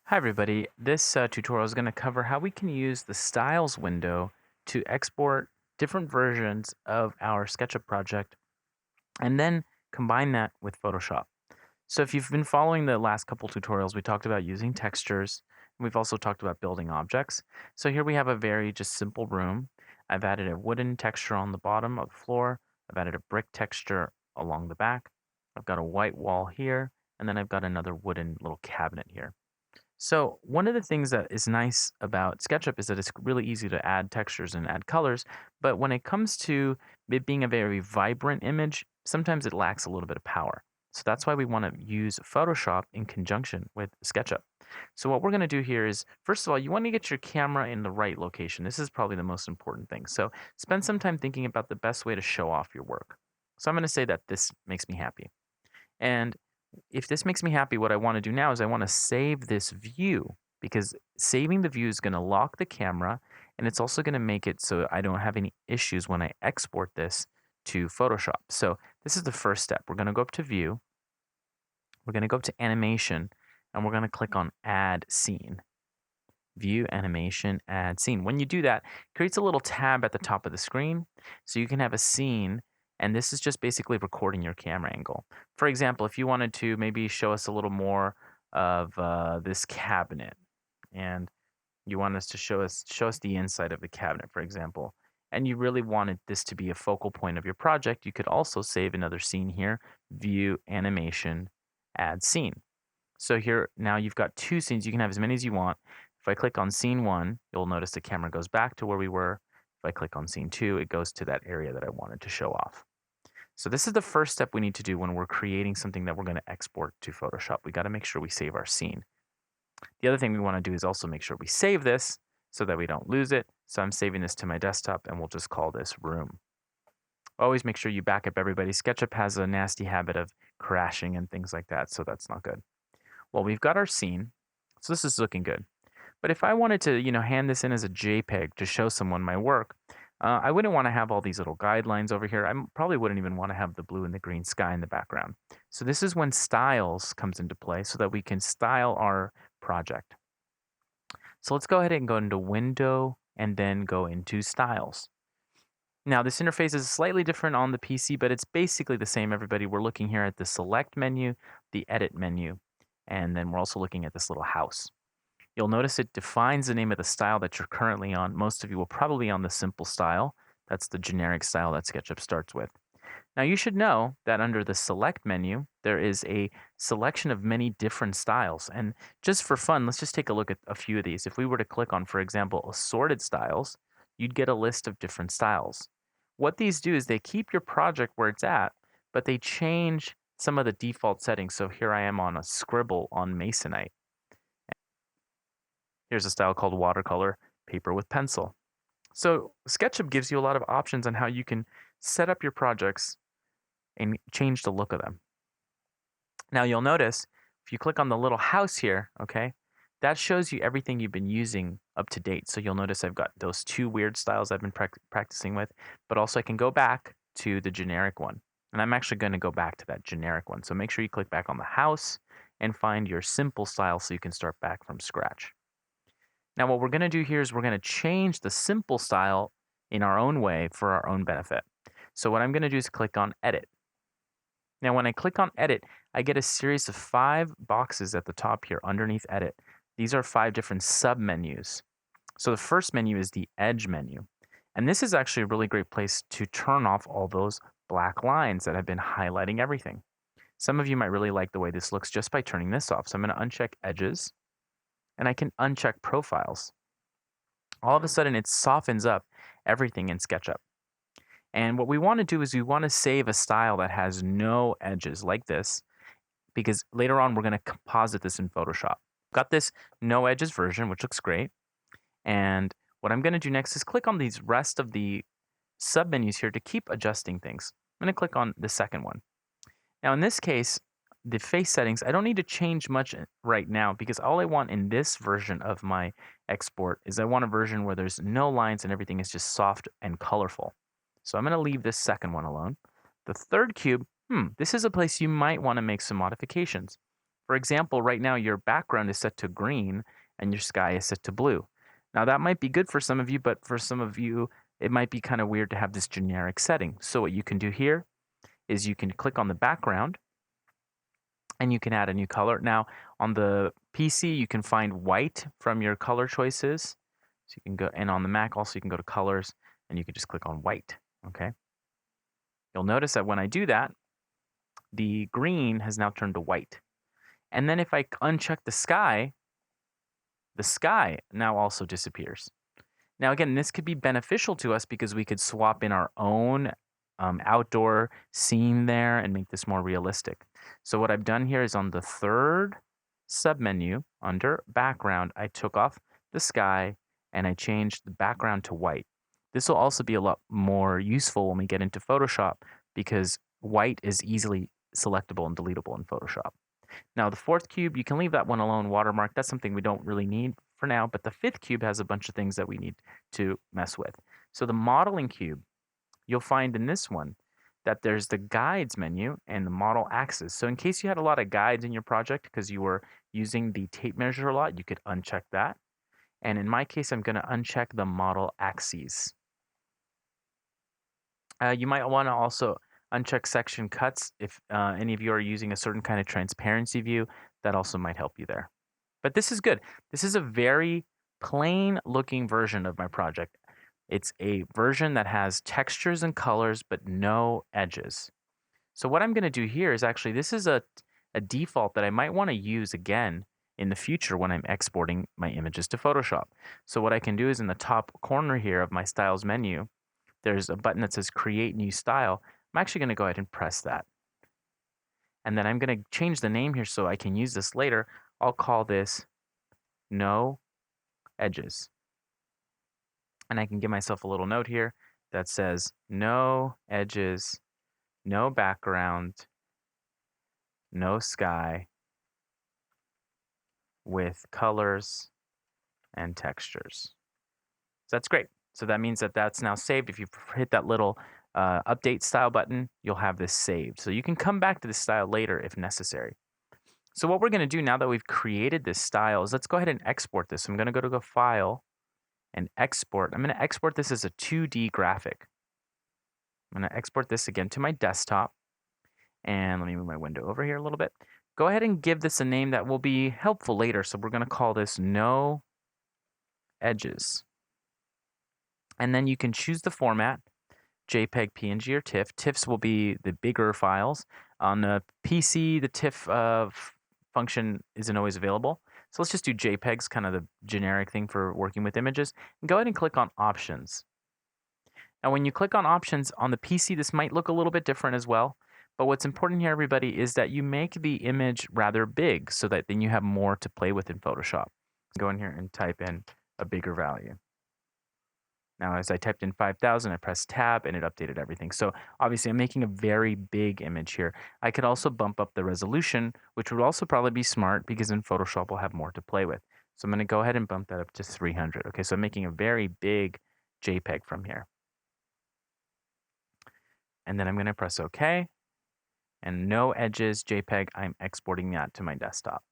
Hi everybody, this tutorial is going to cover how we can use the Styles window to export different versions of our SketchUp project and then combine that with Photoshop. So if you've been following the last couple tutorials, we talked about using textures, and we've also talked about building objects. So here we have a very just simple room. I've added a wooden texture on the bottom of the floor. I've added a brick texture along the back. I've got a white wall here, and then I've got another wooden little cabinet here. So one of the things that is nice about SketchUp is that it's really easy to add textures and add colors, but when it comes to it being a very vibrant image, sometimes it lacks a little bit of power. So that's why we want to use Photoshop in conjunction with SketchUp. So what we're going to do here is, first of all, you want to get your camera in the right location. This is probably the most important thing. So spend some time thinking about the best way to show off your work. So I'm going to say that this makes me happy. And if this makes me happy, what I want to do now is I want to save this view because saving the view is going to lock the camera and it's also going to make it so I don't have any issues when I export this to Photoshop. So this is the first step. We're going to go up to View, we're going to go up to Animation, and we're going to click on Add Scene. View, Animation, Add Scene. When you do that, it creates a little tab at the top of the screen so you can have a scene, and this is just basically recording your camera angle. For example, if you wanted to maybe show us a little more of this cabinet, and you want us to show us the inside of the cabinet, for example, and you really wanted this to be a focal point of your project, you could also save another scene here, View, Animation, Add Scene. So here, now you've got two scenes. You can have as many as you want. If I click on scene 1, you'll notice the camera goes back to where we were. If I click on scene 2, it goes to that area that I wanted to show off. So this is the first step we need to do when we're creating something that we're going to export to Photoshop. We got to make sure we save our scene. The other thing we want to do is also make sure we save this so that we don't lose it. So I'm saving this to my desktop, and we'll just call this room. Always make sure you back up everybody. SketchUp has a nasty habit of crashing and things like that, so that's not good. Well, we've got our scene, so this is looking good. But if I wanted to, hand this in as a JPEG to show someone my work, I wouldn't want to have all these little guidelines over here. I probably wouldn't even want to have the blue and the green sky in the background. So this is when styles comes into play so that we can style our project. So let's go ahead and go into Window and then go into Styles. Now this interface is slightly different on the PC, but it's basically the same, everybody. We're looking here at the Select menu, the Edit menu, and then we're also looking at this little house. You'll notice it defines the name of the style that you're currently on. Most of you will probably be on the simple style. That's the generic style that SketchUp starts with. Now you should know that under the Select menu, there is a selection of many different styles. And just for fun, let's just take a look at a few of these. If we were to click on, for example, Assorted Styles, you'd get a list of different styles. What these do is they keep your project where it's at, but they change some of the default settings. So here I am on a scribble on Masonite. Here's a style called watercolor, paper with pencil. So SketchUp gives you a lot of options on how you can set up your projects and change the look of them. Now you'll notice if you click on the little house here, okay, that shows you everything you've been using up to date. So you'll notice I've got those two weird styles I've been practicing with, but also I can go back to the generic one. And I'm actually going to go back to that generic one. So make sure you click back on the house and find your simple style so you can start back from scratch. Now what we're going to do here is we're going to change the simple style in our own way for our own benefit. So what I'm going to do is click on Edit. Now when I click on Edit, I get a series of 5 boxes at the top here underneath Edit. These are 5 different sub-menus. So the first menu is the Edge menu. And this is actually a really great place to turn off all those black lines that have been highlighting everything. Some of you might really like the way this looks just by turning this off. So I'm going to uncheck Edges, and I can uncheck Profiles. All of a sudden, it softens up everything in SketchUp. And what we want to do is we want to save a style that has no edges like this, because later on we're going to composite this in Photoshop. Got this no edges version, which looks great. And what I'm going to do next is click on these rest of the submenus here to keep adjusting things. I'm going to click on the second one. Now in this case, the face settings, I don't need to change much right now because all I want in this version of my export is I want a version where there's no lines and everything is just soft and colorful. So I'm going to leave this second one alone. The third cube, this is a place you might want to make some modifications. For example, right now your background is set to green and your sky is set to blue. Now that might be good for some of you, but for some of you, it might be kind of weird to have this generic setting. So what you can do here is you can click on the background and you can add a new color. Now on the PC, you can find white from your color choices. So you can go, and on the Mac also you can go to colors and you can just click on white, okay? You'll notice that when I do that, the green has now turned to white. And then if I uncheck the sky now also disappears. Now, again, this could be beneficial to us because we could swap in our own outdoor scene there and make this more realistic. So what I've done here is on the third submenu under background, I took off the sky and I changed the background to white. This will also be a lot more useful when we get into Photoshop because white is easily selectable and deletable in Photoshop. Now the fourth cube, you can leave that one alone, watermark. That's something we don't really need for now, but the fifth cube has a bunch of things that we need to mess with. So the modeling cube, you'll find in this one that there's the guides menu and the model axis. So in case you had a lot of guides in your project because you were using the tape measure a lot, you could uncheck that. And in my case, I'm going to uncheck the model axes. You might want to also uncheck section cuts if any of you are using a certain kind of transparency view. That also might help you there. But this is good. This is a very plain looking version of my project. It's a version that has textures and colors but no edges. So what I'm going to do here is actually, this is a default that I might want to use again in the future when I'm exporting my images to Photoshop. So what I can do is in the top corner here of my styles menu, there's a button that says create new style. I'm actually going to go ahead and press that. And then I'm going to change the name here so I can use this later. I'll call this no edges. And I can give myself a little note here that says no edges, no background, no sky with colors and textures. So that's great. So that means that that's now saved. If you hit that little update style button, you'll have this saved. So you can come back to this style later if necessary. So what we're going to do now that we've created this style is let's go ahead and export this. I'm going to go to File and Export. I'm going to export this as a 2D graphic. I'm going to export this again to my desktop. And let me move my window over here a little bit. Go ahead and give this a name that will be helpful later. So we're going to call this No Edges. And then you can choose the format, JPEG, PNG, or TIFF. TIFFs will be the bigger files. On the PC, the TIFF function isn't always available. So let's just do JPEGs, kind of the generic thing for working with images. And go ahead and click on Options. Now, when you click on Options on the PC, this might look a little bit different as well. But what's important here, everybody, is that you make the image rather big so that then you have more to play with in Photoshop. Go in here and type in a bigger value. Now, as I typed in 5,000, I pressed Tab, and it updated everything. So obviously, I'm making a very big image here. I could also bump up the resolution, which would also probably be smart because in Photoshop, we'll have more to play with. So I'm going to go ahead and bump that up to 300. Okay, so I'm making a very big JPEG from here. And then I'm going to press OK. And no edges JPEG, I'm exporting that to my desktop.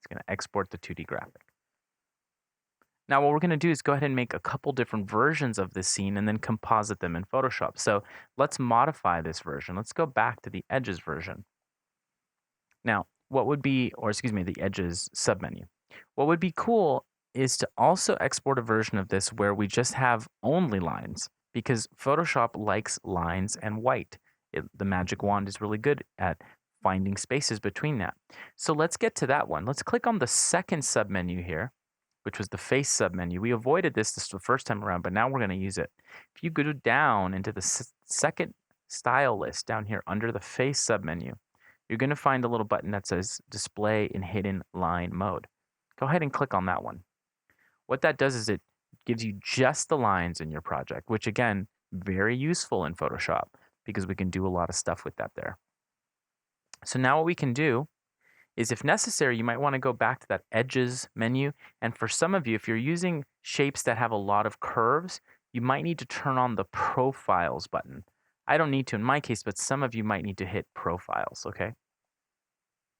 It's going to export the 2D graphic. Now what we're going to do is go ahead and make a couple different versions of this scene and then composite them in Photoshop. So let's modify this version. Let's go back to the edges version. Now, what would be, or excuse me, the edges submenu. What would be cool is to also export a version of this where we just have only lines because Photoshop likes lines and white. The magic wand is really good at finding spaces between that. So let's get to that one. Let's click on the second submenu here, which was the face submenu. We avoided this the first time around, but now we're going to use it. If you go down into the second style list down here under the face submenu, you're going to find a little button that says Display in Hidden Line Mode. Go ahead and click on that one. What that does is it gives you just the lines in your project, which again, very useful in Photoshop because we can do a lot of stuff with that there. So now what we can do is if necessary, you might want to go back to that edges menu. And for some of you, if you're using shapes that have a lot of curves, you might need to turn on the profiles button. I don't need to in my case, but some of you might need to hit profiles, okay?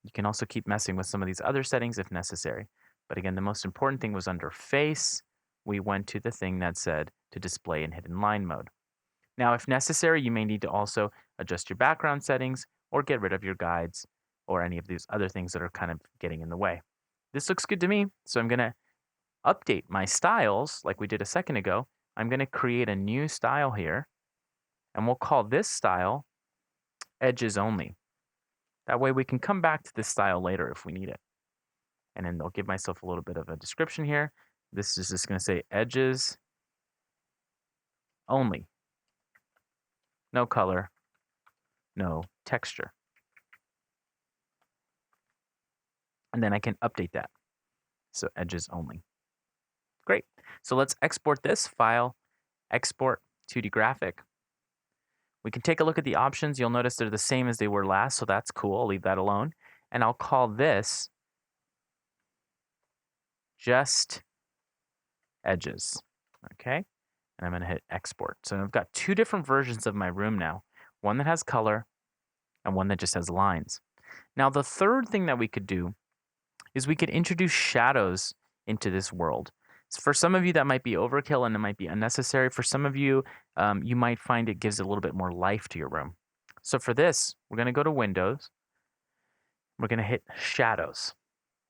You can also keep messing with some of these other settings if necessary. But again, the most important thing was under face, we went to the thing that said to display in hidden line mode. Now, if necessary, you may need to also adjust your background settings or get rid of your guides or any of these other things that are kind of getting in the way. This looks good to me, so I'm going to update my styles like we did a second ago. I'm going to create a new style here, and we'll call this style edges only. That way we can come back to this style later if we need it. And then I'll give myself a little bit of a description here. This is just going to say edges only. No color, no texture. And then I can update that. So edges only. Great. So let's export this file, export 2D graphic. We can take a look at the options. You'll notice they're the same as they were last, so that's cool. I'll leave that alone. And I'll call this just edges. Okay. And I'm going to hit export. So I've got two different versions of my room now. One that has color and one that just has lines. Now the third thing that we could do is we could introduce shadows into this world. So for some of you that might be overkill and it might be unnecessary. For some of you, you might find it gives a little bit more life to your room. So for this, we're going to go to Windows. We're going to hit Shadows.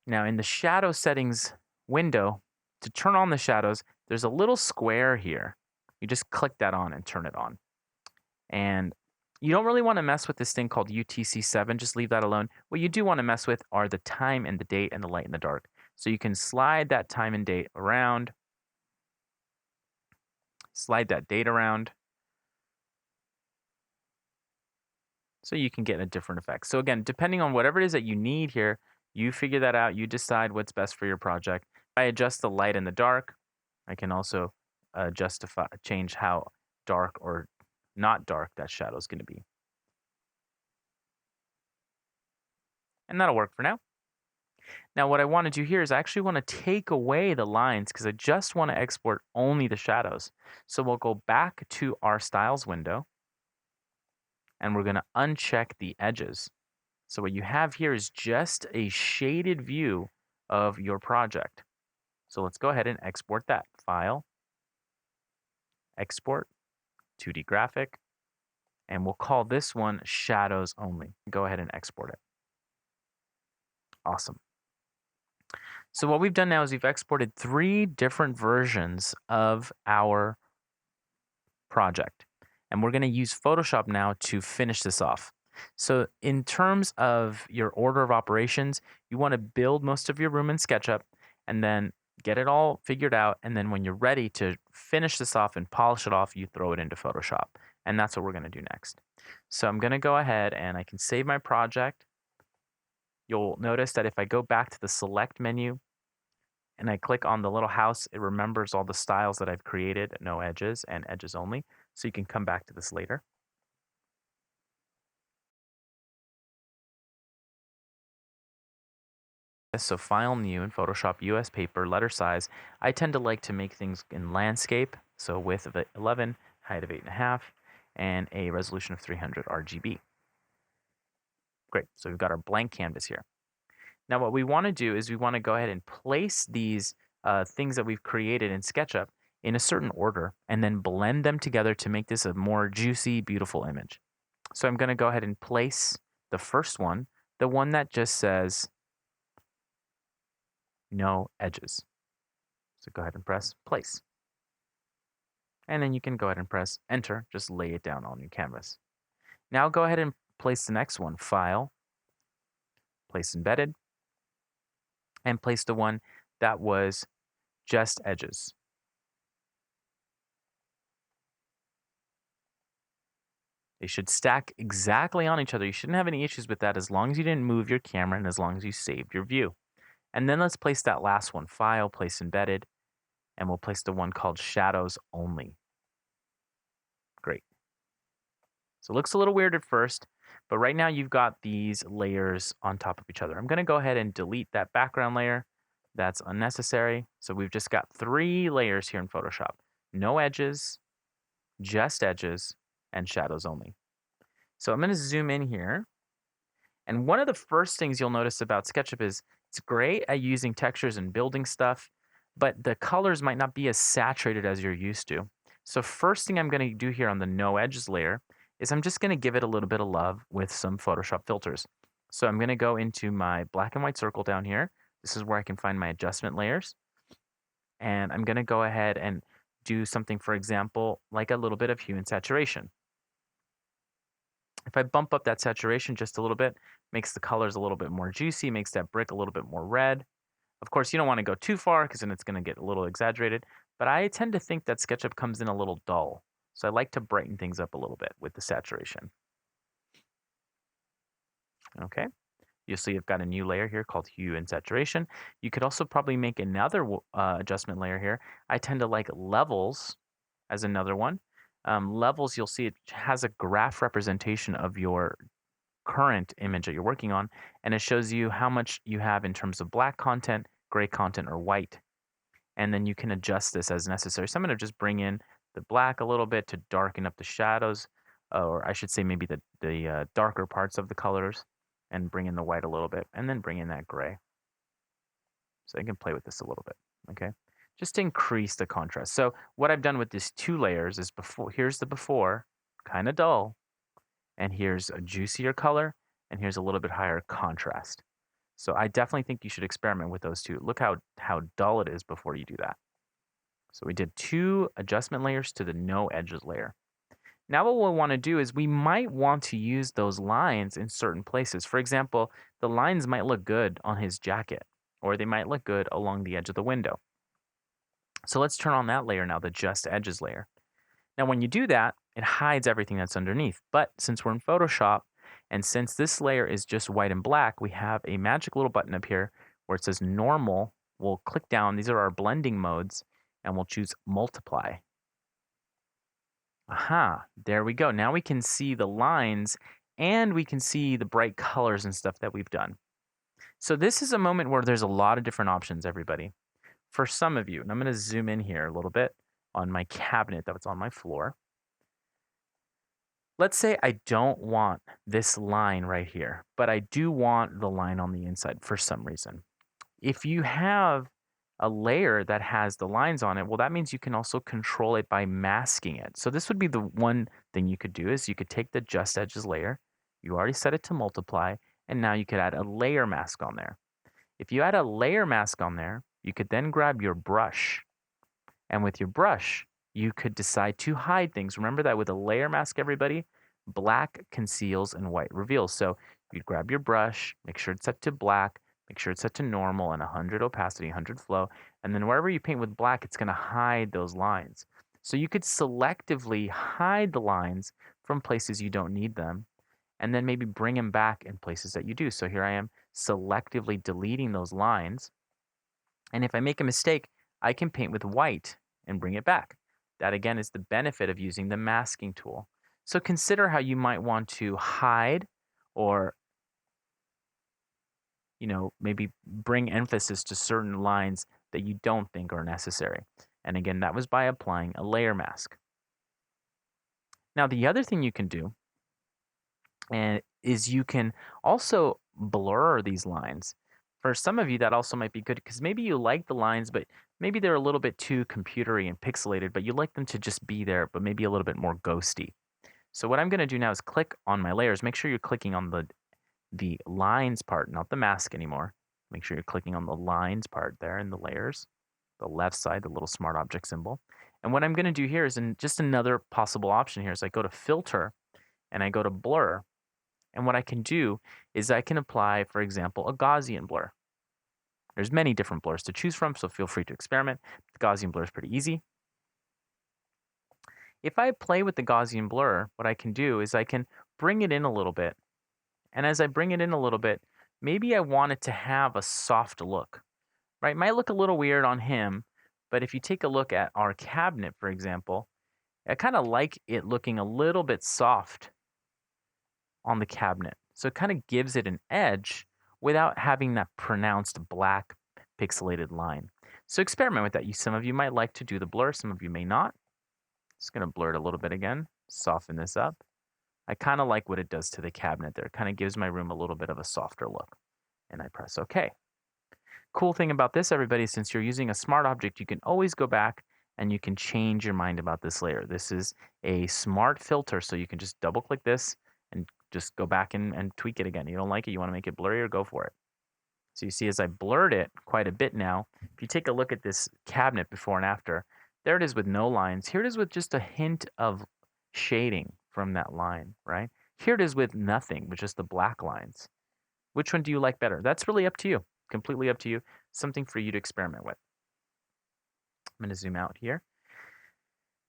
Now in the Shadow Settings window, to turn on the shadows, there's a little square here. You just click that on and turn it on. And you don't really want to mess with this thing called UTC7. Just leave that alone. What you do want to mess with are the time and the date and the light and the dark. So you can slide that time and date around. Slide that date around. So you can get a different effect. So again, depending on whatever it is that you need here, you figure that out. You decide what's best for your project. If I adjust the light and the dark, I can also change how dark or not dark that shadow is going to be. And that'll work for now. Now what I want to do here is I actually want to take away the lines because I just want to export only the shadows. So we'll go back to our styles window and we're going to uncheck the edges. So what you have here is just a shaded view of your project. So let's go ahead and export that. File, export, 2D graphic, and we'll call this one shadows only. Go ahead and export it. Awesome. So what we've done now is we've exported 3 different versions of our project. And we're going to use Photoshop now to finish this off. So in terms of your order of operations, you want to build most of your room in SketchUp and then get it all figured out. And then when you're ready to finish this off and polish it off, you throw it into Photoshop. And that's what we're going to do next. So I'm going to go ahead and I can save my project. You'll notice that if I go back to the select menu and I click on the little house, it remembers all the styles that I've created, no edges and edges only. So you can come back to this later. So file new in Photoshop, US paper, letter size. I tend to like to make things in landscape. So width of 11, height of 8.5, and a resolution of 300 RGB. Great, so we've got our blank canvas here. Now what we want to do is we want to go ahead and place these things that we've created in SketchUp in a certain order and then blend them together to make this a more juicy, beautiful image. So I'm going to go ahead and place the first one, the one that just says no edges. So go ahead and press place. And then you can go ahead and press enter, just lay it down on your canvas. Now go ahead and place the next one, file, place embedded, and place the one that was just edges. They should stack exactly on each other. You shouldn't have any issues with that as long as you didn't move your camera and as long as you saved your view. And then let's place that last one, file, place embedded, and we'll place the one called shadows only. Great. So it looks a little weird at first, but right now you've got these layers on top of each other. I'm going to go ahead and delete that background layer. That's unnecessary. So we've just got 3 layers here in Photoshop. No edges, just edges, and shadows only. So I'm going to zoom in here, And one of the first things you'll notice about SketchUp is it's great at using textures and building stuff, but the colors might not be as saturated as you're used to. So first thing I'm going to do here on the no edges layer is I'm just going to give it a little bit of love with some Photoshop filters. So I'm going to go into my black and white circle down here. This is where I can find my adjustment layers. And I'm going to go ahead and do something, for example, like a little bit of hue and saturation. If I bump up that saturation just a little bit, makes the colors a little bit more juicy, makes that brick a little bit more red. Of course, you don't want to go too far because then it's going to get a little exaggerated, but I tend to think that SketchUp comes in a little dull. So I like to brighten things up a little bit with the saturation. Okay, you'll see I've got a new layer here called hue and saturation. You could also probably make another adjustment layer here. I tend to like levels as another one. Levels, you'll see it has a graph representation of your current image that you're working on, and it shows you how much you have in terms of black content, gray content, or white. And then you can adjust this as necessary. So I'm going to just bring in the black a little bit to darken up the shadows, or I should say maybe the darker parts of the colors, and bring in the white a little bit, and then bring in that gray. So I can play with this a little bit, okay? Just to increase the contrast. So what I've done with these two layers is here's the before, kind of dull, and here's a juicier color, and here's a little bit higher contrast. So I definitely think you should experiment with those two. Look how dull it is before you do that. So we did 2 adjustment layers to the no edges layer. Now what we'll want to do is we might want to use those lines in certain places. For example, the lines might look good on his jacket, or they might look good along the edge of the window. So let's turn on that layer now, the just edges layer. Now when you do that, it hides everything that's underneath. But since we're in Photoshop, and since this layer is just white and black, we have a magic little button up here where it says normal. We'll click down. These are our blending modes, and we'll choose multiply. Aha, there we go. Now we can see the lines and we can see the bright colors and stuff that we've done. So this is a moment where there's a lot of different options, everybody. For some of you, and I'm going to zoom in here a little bit on my cabinet that's on my floor. Let's say I don't want this line right here, but I do want the line on the inside for some reason. If you have a layer that has the lines on it, well, that means you can also control it by masking it. So this would be the one thing you could do is you could take the just edges layer, you already set it to multiply, and now you could add a layer mask on there. If you add a layer mask on there, you could then grab your brush, and with your brush, you could decide to hide things. Remember that with a layer mask, everybody, black conceals and white reveals. So you'd grab your brush, make sure it's set to black, make sure it's set to normal and 100 opacity, 100 flow, and then wherever you paint with black, it's going to hide those lines. So you could selectively hide the lines from places you don't need them, and then maybe bring them back in places that you do. So here I am selectively deleting those lines. And if I make a mistake, I can paint with white and bring it back. That again is the benefit of using the masking tool. So consider how you might want to hide or maybe bring emphasis to certain lines that you don't think are necessary. And again, that was by applying a layer mask. Now, the other thing you can do is you can also blur these lines. For some of you, that also might be good because maybe you like the lines, but maybe they're a little bit too computery and pixelated, but you like them to just be there, but maybe a little bit more ghosty. So what I'm going to do now is click on my layers. Make sure you're clicking on the lines part, not the mask anymore. Make sure you're clicking on the lines part there in the layers, the left side, the little smart object symbol. And what I'm going to do here is just another possible option here is I go to filter and I go to blur. And what I can do is I can apply, for example, a Gaussian blur. There's many different blurs to choose from, so feel free to experiment. The Gaussian blur is pretty easy. If I play with the Gaussian blur, what I can do is I can bring it in a little bit. And as I bring it in a little bit, maybe I want it to have a soft look, right? It might look a little weird on him, but if you take a look at our cabinet, for example, I kind of like it looking a little bit soft on the cabinet. So it kind of gives it an edge without having that pronounced black pixelated line. So experiment with that. Some of you might like to do the blur, some of you may not. Just going to blur it a little bit again, soften this up. I kind of like what it does to the cabinet there. It kind of gives my room a little bit of a softer look. And I press OK. Cool thing about this, everybody, since you're using a smart object, you can always go back and you can change your mind about this layer. This is a smart filter, so you can just double click this and just go back and tweak it again. You don't like it, you want to make it blurrier, go for it. So you see as I blurred it quite a bit now, if you take a look at this cabinet before and after, there it is with no lines. Here it is with just a hint of shading from that line, right? Here it is with nothing, with just the black lines. Which one do you like better? That's really up to you. Completely up to you. Something for you to experiment with. I'm going to zoom out here.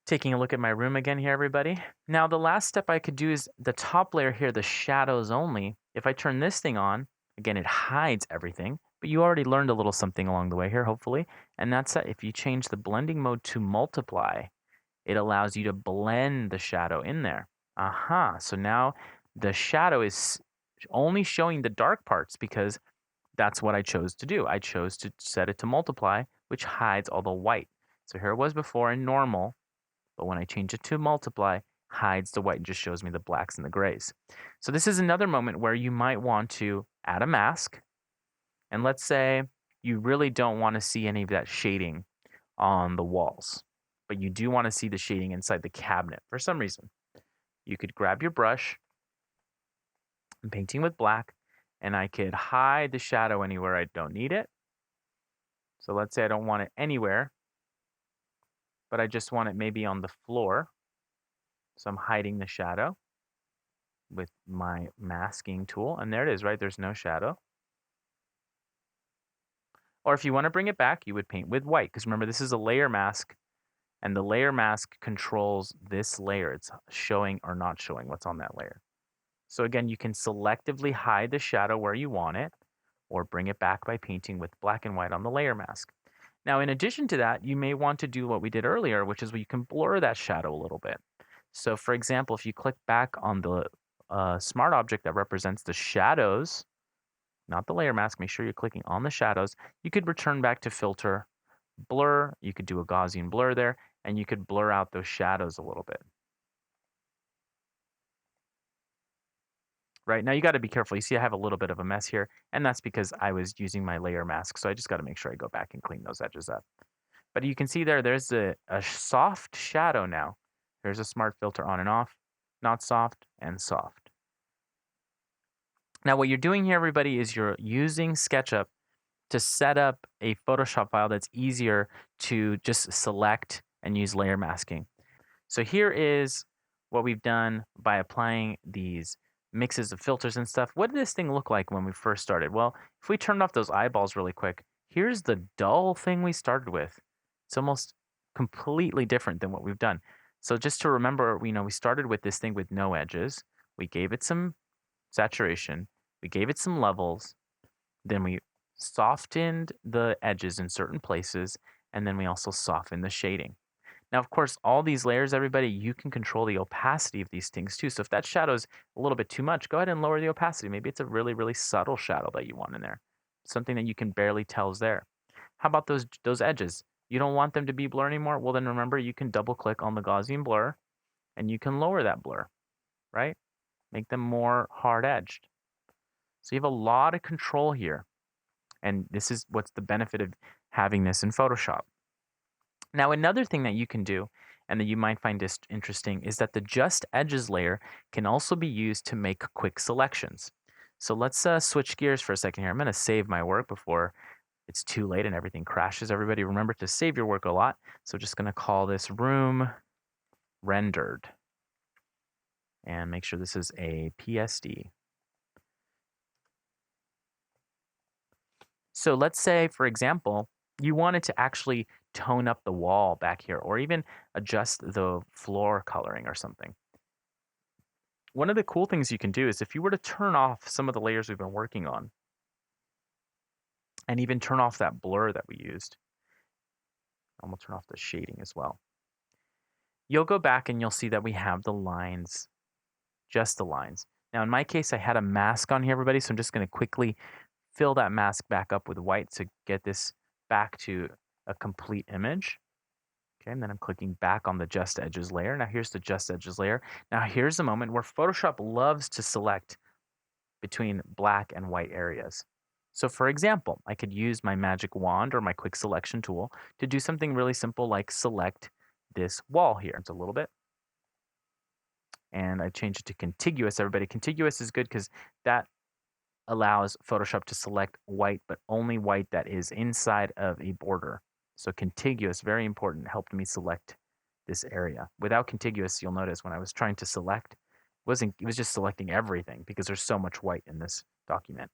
Taking a look at my room again here, everybody. Now, the last step I could do is the top layer here, the shadows only. If I turn this thing on, again, it hides everything, but you already learned a little something along the way here, hopefully. And that's that if you change the blending mode to multiply, it allows you to blend the shadow in there. Aha, so now the shadow is only showing the dark parts because that's what I chose to do. I chose to set it to multiply, which hides all the white. So here it was before in normal, but when I change it to multiply, hides the white and just shows me the blacks and the grays. So this is another moment where you might want to add a mask. And let's say you really don't want to see any of that shading on the walls, but you do want to see the shading inside the cabinet for some reason. You could grab your brush, I'm painting with black, and I could hide the shadow anywhere I don't need it. So let's say I don't want it anywhere, but I just want it maybe on the floor. So I'm hiding the shadow with my masking tool. And there it is, right? There's no shadow. Or if you want to bring it back, you would paint with white. Because remember, this is a layer mask. And the layer mask controls this layer. It's showing or not showing what's on that layer. So again, you can selectively hide the shadow where you want it, or bring it back by painting with black and white on the layer mask. Now, in addition to that, you may want to do what we did earlier, which is where you can blur that shadow a little bit. So for example, if you click back on the smart object that represents the shadows, not the layer mask, make sure you're clicking on the shadows, you could return back to filter, blur, you could do a Gaussian blur there, and you could blur out those shadows a little bit. Right, now you got to be careful. You see I have a little bit of a mess here, and that's because I was using my layer mask, so I just got to make sure I go back and clean those edges up. But you can see there's a soft shadow now. There's a smart filter on and off, not soft and soft. Now what you're doing here, everybody, is you're using Sketchup to set up a Photoshop file that's easier to just select and use layer masking. So here is what we've done by applying these mixes of filters and stuff. What did this thing look like when we first started? Well, if we turned off those eyeballs really quick, here's the dull thing we started with. It's almost completely different than what we've done. So just to remember, we started with this thing with no edges. We gave it some saturation. We gave it some levels. Then we softened the edges in certain places. And then we also softened the shading. Now, of course, all these layers, everybody, you can control the opacity of these things too. So if that shadow's a little bit too much, go ahead and lower the opacity. Maybe it's a really, really subtle shadow that you want in there. Something that you can barely tell is there. How about those edges? You don't want them to be blur anymore? Well, then remember, you can double click on the Gaussian blur and you can lower that blur, right? Make them more hard edged. So you have a lot of control here. And this is what's the benefit of having this in Photoshop. Now, another thing that you can do and that you might find interesting is that the Just Edges layer can also be used to make quick selections. So let's switch gears for a second here. I'm going to save my work before it's too late and everything crashes. Everybody remember to save your work a lot. So just going to call this room rendered and make sure this is a PSD. So let's say, for example, you wanted to actually tone up the wall back here or even adjust the floor coloring or something. One of the cool things you can do is if you were to turn off some of the layers we've been working on and even turn off that blur that we used, I'm going to turn off the shading as well. You'll go back and you'll see that we have the lines, just the lines. Now in my case, I had a mask on here, everybody, so I'm just going to quickly fill that mask back up with white to get this back to a complete image. Okay, and then I'm clicking back on the Just Edges layer. Now here's the Just Edges layer. Now here's the moment where Photoshop loves to select between black and white areas. So for example, I could use my magic wand or my quick selection tool to do something really simple like select this wall here. It's a little bit. And I change it to contiguous. Everybody, contiguous is good because that allows Photoshop to select white, but only white that is inside of a border. So contiguous, very important, helped me select this area. Without contiguous, you'll notice when I was trying to select, it was just selecting everything because there's so much white in this document.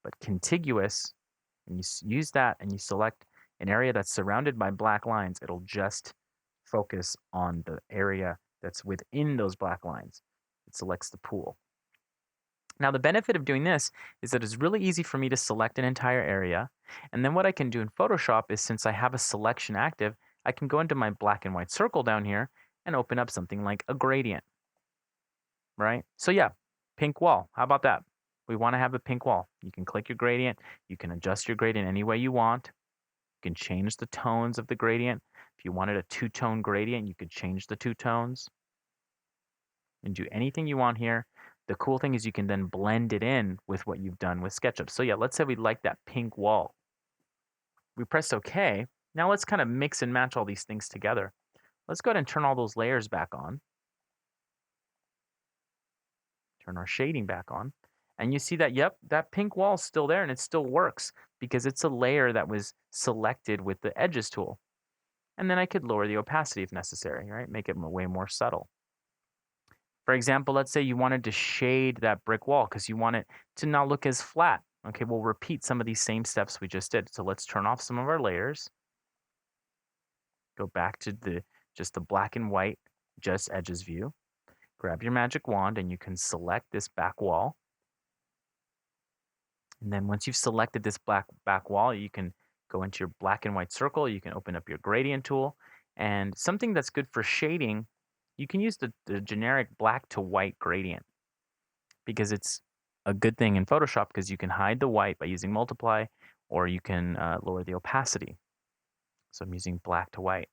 But contiguous, and you use that and you select an area that's surrounded by black lines, it'll just focus on the area that's within those black lines. It selects the pool. Now, the benefit of doing this is that it's really easy for me to select an entire area. And then what I can do in Photoshop is, since I have a selection active, I can go into my black and white circle down here and open up something like a gradient, right? So yeah, pink wall. How about that? We want to have a pink wall. You can click your gradient. You can adjust your gradient any way you want. You can change the tones of the gradient. If you wanted a two-tone gradient, you could change the two tones and do anything you want here. The cool thing is you can then blend it in with what you've done with SketchUp. So yeah, let's say we like that pink wall. We press OK. Now let's kind of mix and match all these things together. Let's go ahead and turn all those layers back on. Turn our shading back on. And you see that, yep, that pink wall is still there and it still works because it's a layer that was selected with the Edges tool. And then I could lower the opacity if necessary, right? Make it way more subtle. For example, let's say you wanted to shade that brick wall because you want it to not look as flat. Okay, we'll repeat some of these same steps we just did. So let's turn off some of our layers. Go back to just the black and white Just Edges view. Grab your magic wand and you can select this back wall. And then once you've selected this back wall, you can go into your black and white circle. You can open up your gradient tool. And something that's good for shading, you can use the generic black to white gradient because it's a good thing in Photoshop because you can hide the white by using multiply, or you can lower the opacity. So I'm using black to white.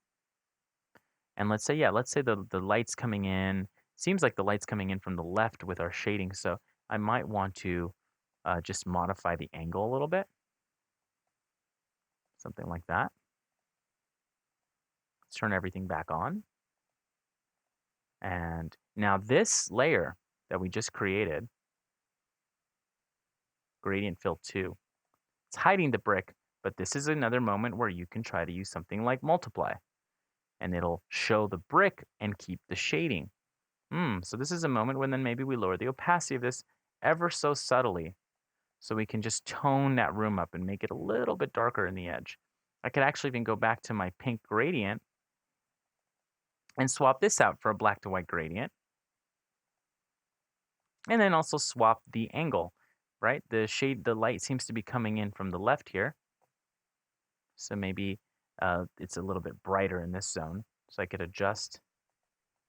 And let's say the light's coming in, seems like the light's coming in from the left with our shading. So I might want to just modify the angle a little bit. Something like that. Let's turn everything back on. And now this layer that we just created, gradient fill 2, it's hiding the brick, but this is another moment where you can try to use something like multiply. And it'll show the brick and keep the shading. So this is a moment when then maybe we lower the opacity of this ever so subtly so we can just tone that room up and make it a little bit darker in the edge. I could actually even go back to my pink gradient and swap this out for a black to white gradient. And then also swap the angle, right? The light seems to be coming in from the left here. So maybe it's a little bit brighter in this zone. So I could adjust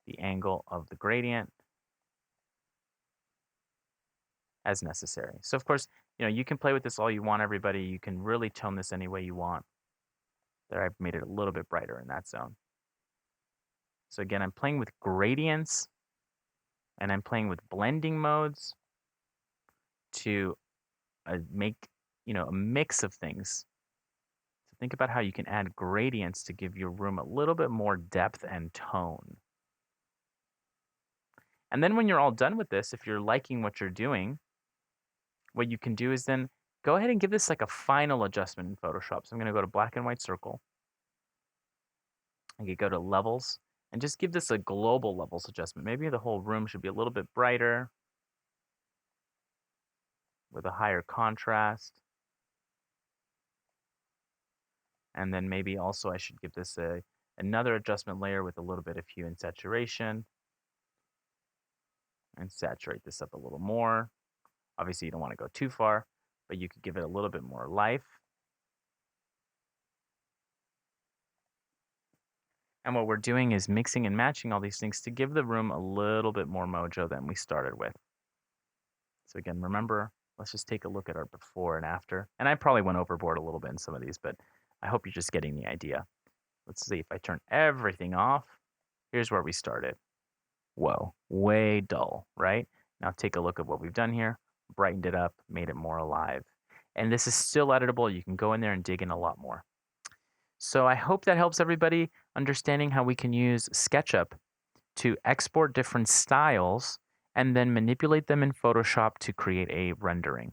the angle of the gradient as necessary. So of course, you can play with this all you want, everybody. You can really tone this any way you want. There, I've made it a little bit brighter in that zone. So again, I'm playing with gradients and I'm playing with blending modes to make, a mix of things. So think about how you can add gradients to give your room a little bit more depth and tone. And then when you're all done with this, if you're liking what you're doing, what you can do is then go ahead and give this like a final adjustment in Photoshop. So I'm going to go to black and white circle. I could go to levels and just give this a global levels adjustment. Maybe the whole room should be a little bit brighter with a higher contrast. And then maybe also I should give this another adjustment layer with a little bit of hue and saturation. And saturate this up a little more. Obviously, you don't want to go too far, but you could give it a little bit more life. And what we're doing is mixing and matching all these things to give the room a little bit more mojo than we started with. So again, remember, let's just take a look at our before and after. And I probably went overboard a little bit in some of these, but I hope you're just getting the idea. Let's see if I turn everything off. Here's where we started. Whoa, way dull, right? Now take a look at what we've done here. Brightened it up, made it more alive. And this is still editable. You can go in there and dig in a lot more. So I hope that helps everybody understanding how we can use SketchUp to export different styles and then manipulate them in Photoshop to create a rendering.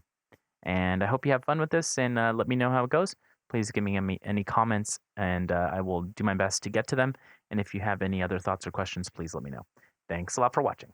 And I hope you have fun with this and let me know how it goes. Please give me any comments and I will do my best to get to them. And if you have any other thoughts or questions, please let me know. Thanks a lot for watching.